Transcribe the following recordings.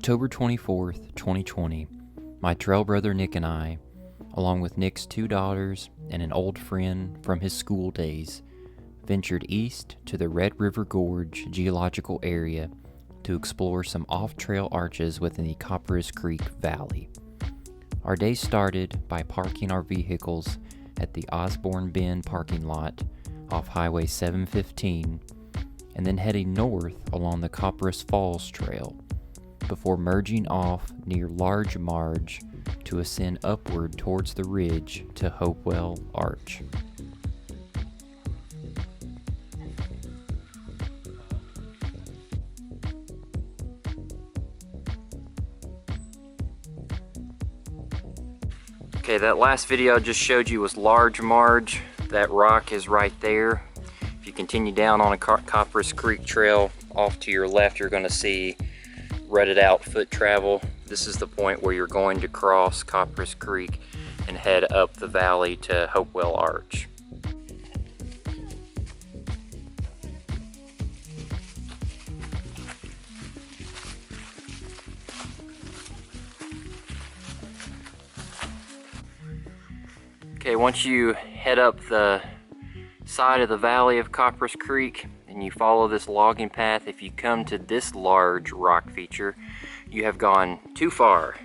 October 24th, 2020, my trail brother Nick and I, along with Nick's 2 daughters and an old friend from his school days, ventured east to the Red River Gorge geological area to explore some off-trail arches within the Copperas Creek Valley. Our day started by parking our vehicles at the Osborne Bend parking lot off Highway 715 and then heading north along the Copperas Falls Trail before merging off near Large Marge to ascend upward towards the ridge to Hopewell Arch. Okay, that last video I just showed you was Large Marge. That rock is right there. If you continue down on a Copperas Creek trail, off to your left you're going to see rutted out foot travel. This is the point where you're going to cross Copperas Creek and head up the valley to Hopewell Arch. Okay, once you head up the side of the valley of Copperas Creek and you follow this logging path, if you come to this large rock feature, you have gone too far.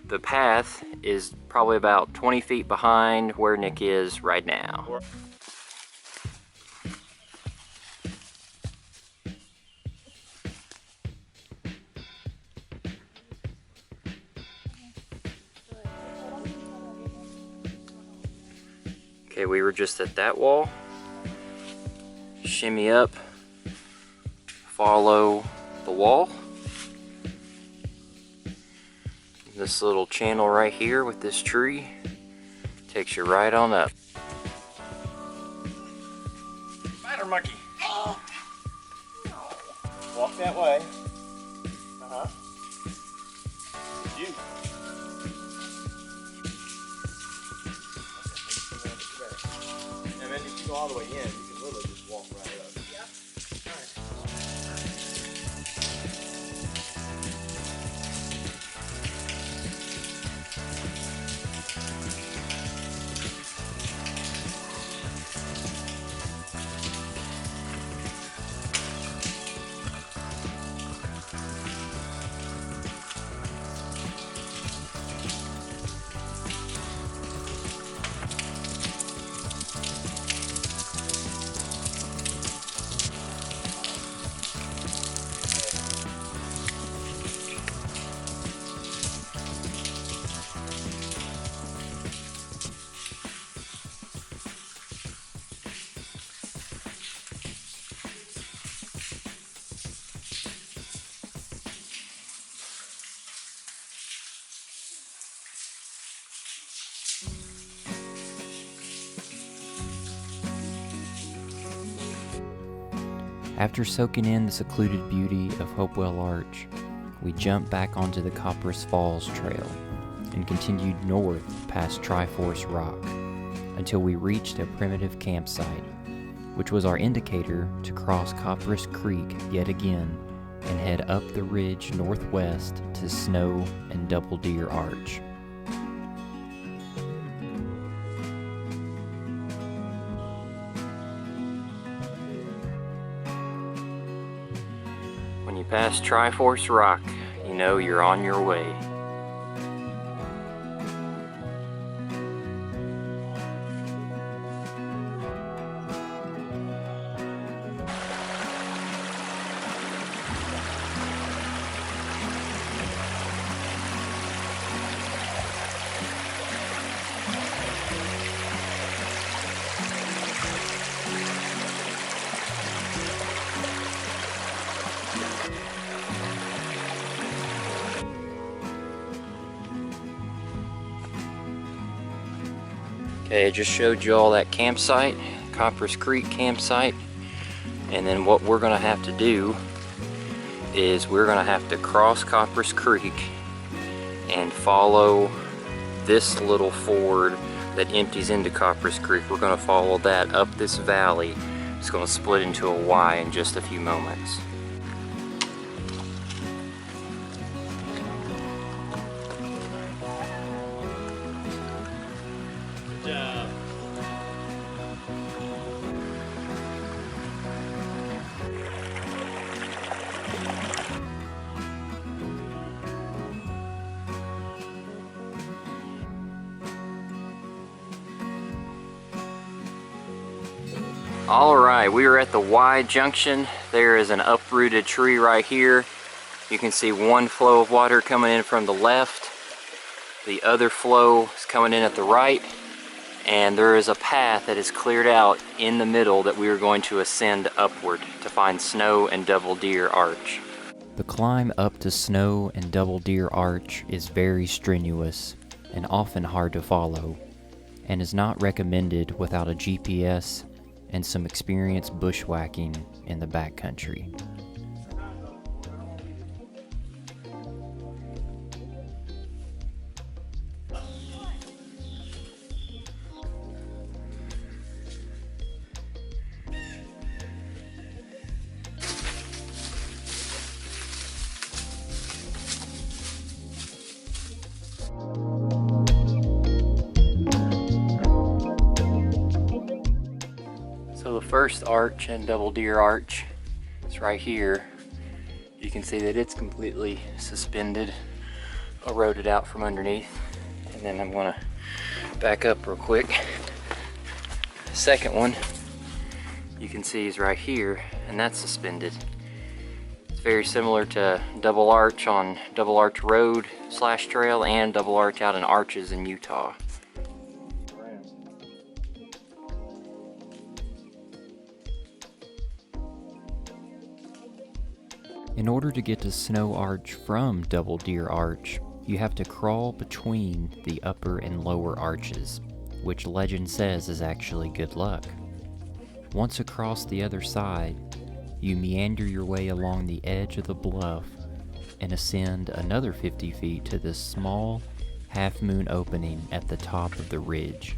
The path is probably about 20 feet behind where Nick is right now. Okay, we were just at that wall. Shimmy up, follow the wall. This little channel right here with this tree takes you right on up. Spider monkey. Walk that way. You. And then if you go all the way in, you can literally just walk right up. Yeah. All right. After soaking in the secluded beauty of Hopewell Arch, we jumped back onto the Copperas Falls Trail and continued north past Triforce Rock until we reached a primitive campsite, which was our indicator to cross Copperas Creek yet again and head up the ridge northwest to Snow and Double Deer Arch. When you pass Triforce Rock, you know you're on your way. Okay, I just showed you all that campsite, Copperas Creek campsite, and then what we're going to have to do is we're going to have to cross Copperas Creek and follow this little ford that empties into Copperas Creek. We're going to follow that up this valley. It's going to split into a Y in just a few moments. All right, we are at the Y junction. There is an uprooted tree right here. You can see one flow of water coming in from the left. The other flow is coming in at the right. And there is a path that is cleared out in the middle that we are going to ascend upward to find Snow and Double Deer Arch. The climb up to Snow and Double Deer Arch is very strenuous and often hard to follow, and is not recommended without a GPS and some experienced bushwhacking in the backcountry. So the first arch and Double Deer Arch is right here. You can see that it's completely suspended, eroded out from underneath. And then I'm gonna back up real quick. The second one you can see is right here, and that's suspended. It's very similar to Double Arch on Double Arch Road / trail and Double Arch out in Arches in Utah. In order to get to Snow Arch from Double Deer Arch, you have to crawl between the upper and lower arches, which legend says is actually good luck. Once across the other side, you meander your way along the edge of the bluff and ascend another 50 feet to this small half-moon opening at the top of the ridge.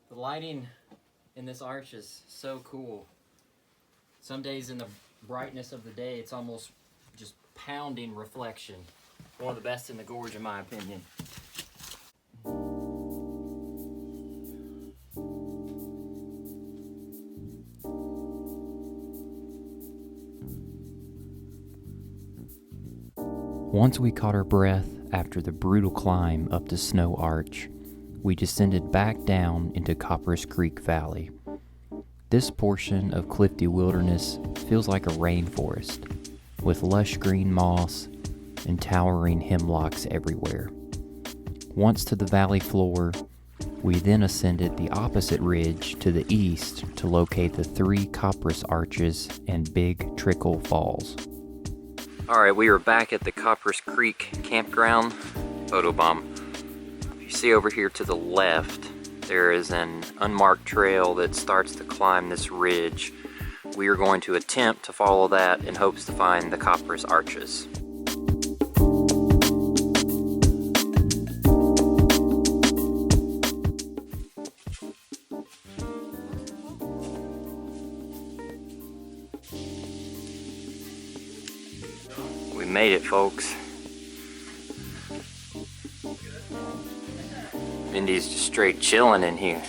The lighting in this arch is so cool. Some days in the brightness of the day, it's almost just pounding reflection. One of the best in the gorge, in my opinion. Once we caught our breath after the brutal climb up the Snow Arch, we descended back down into Copperas Creek Valley. This portion of Clifty Wilderness feels like a rainforest, with lush green moss and towering hemlocks everywhere. Once to the valley floor, we then ascended the opposite ridge to the east to locate the 3 Copperas Arches and Big Trickle Falls. Alright, we are back at the Copperas Creek campground. Photobomb. You see over here to the left, there is an unmarked trail that starts to climb this ridge. We are going to attempt to follow that in hopes to find the Copperas Arches. We made it, folks. Mindy's just straight chilling in here.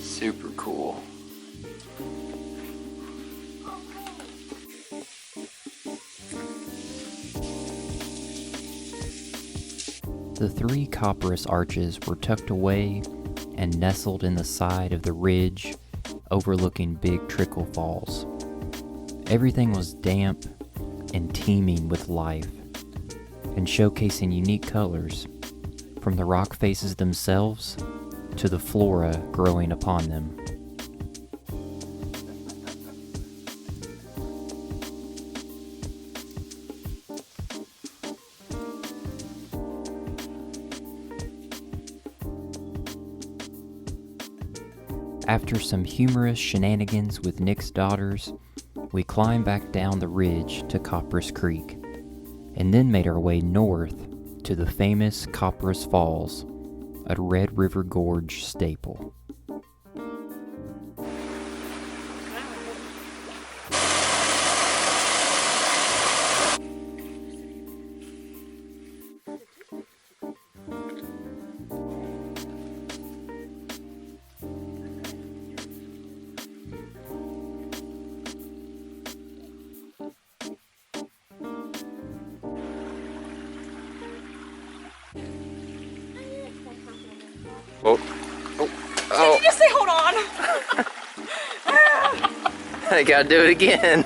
Super cool. The 3 Copperas Arches were tucked away and nestled in the side of the ridge overlooking Big Trickle Falls. Everything was damp and teeming with life, and showcasing unique colors, from the rock faces themselves to the flora growing upon them. After some humorous shenanigans with Nick's daughters, we climbed back down the ridge to Copperas Creek, and then made our way north to the famous Copperas Falls, a Red River Gorge staple. Oh. Did you just say hold on? I gotta do it again.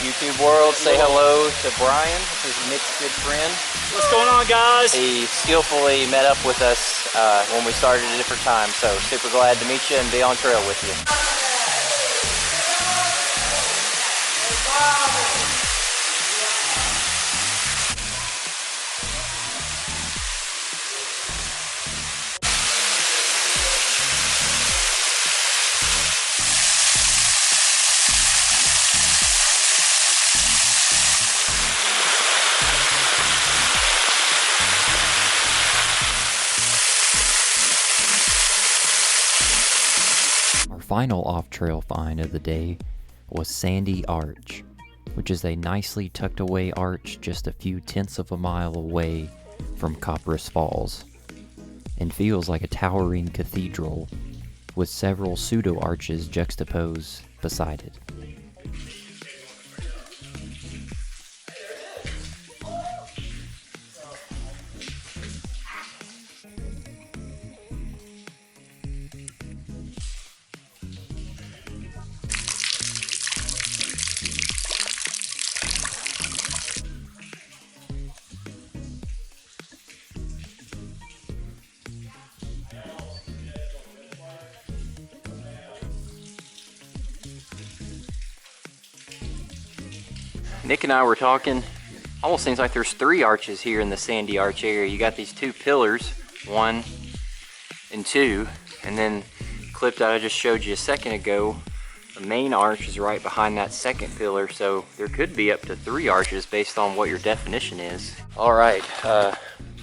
YouTube world, say hello to Brian, who's Nick's good friend. What's going on, guys? He skillfully met up with us when we started at a different time, so super glad to meet you and be on trail with you. Final off-trail find of the day was Sandy Arch, which is a nicely tucked away arch just a few tenths of a mile away from Copperas Falls, and feels like a towering cathedral with several pseudo-arches juxtaposed beside it. Nick and I were talking, almost seems like there's 3 arches here in the Sandy Arch area. You got these 2 pillars, 1 and 2, and then clip that I just showed you a second ago, the main arch is right behind that second pillar, so there could be up to 3 arches based on what your definition is. All right,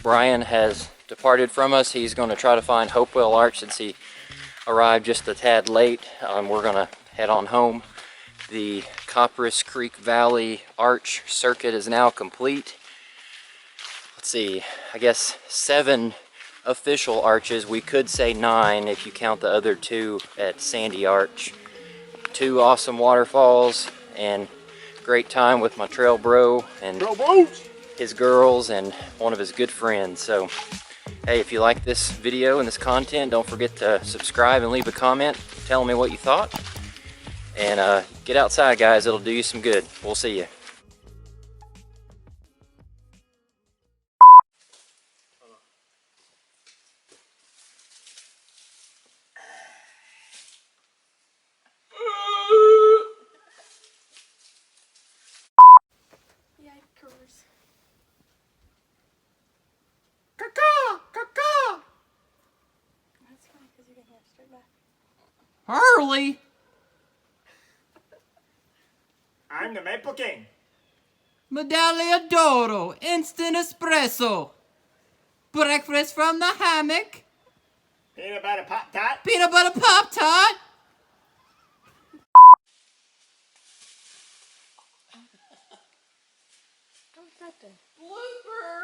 Brian has departed from us. He's going to try to find Hopewell Arch since he arrived just a tad late. We're going to head on home. The Copperas Creek Valley Arch circuit is now complete. Let's see, I guess 7 official arches. We could say 9 if you count the other 2 at Sandy Arch. 2 awesome waterfalls and great time with my trail bro and his girls and one of his good friends. So, hey, if you like this video and this content, don't forget to subscribe and leave a comment telling me what you thought. And get outside, guys. It'll do you some good. We'll see you. Yikers. That's funny because you can hear it straight back. Hurley! I'm the Maple King. Medaglia d'Oro, instant espresso. Breakfast from the hammock. Peanut butter Pop-Tart. Peanut butter Pop-Tart. What's that then? Blooper.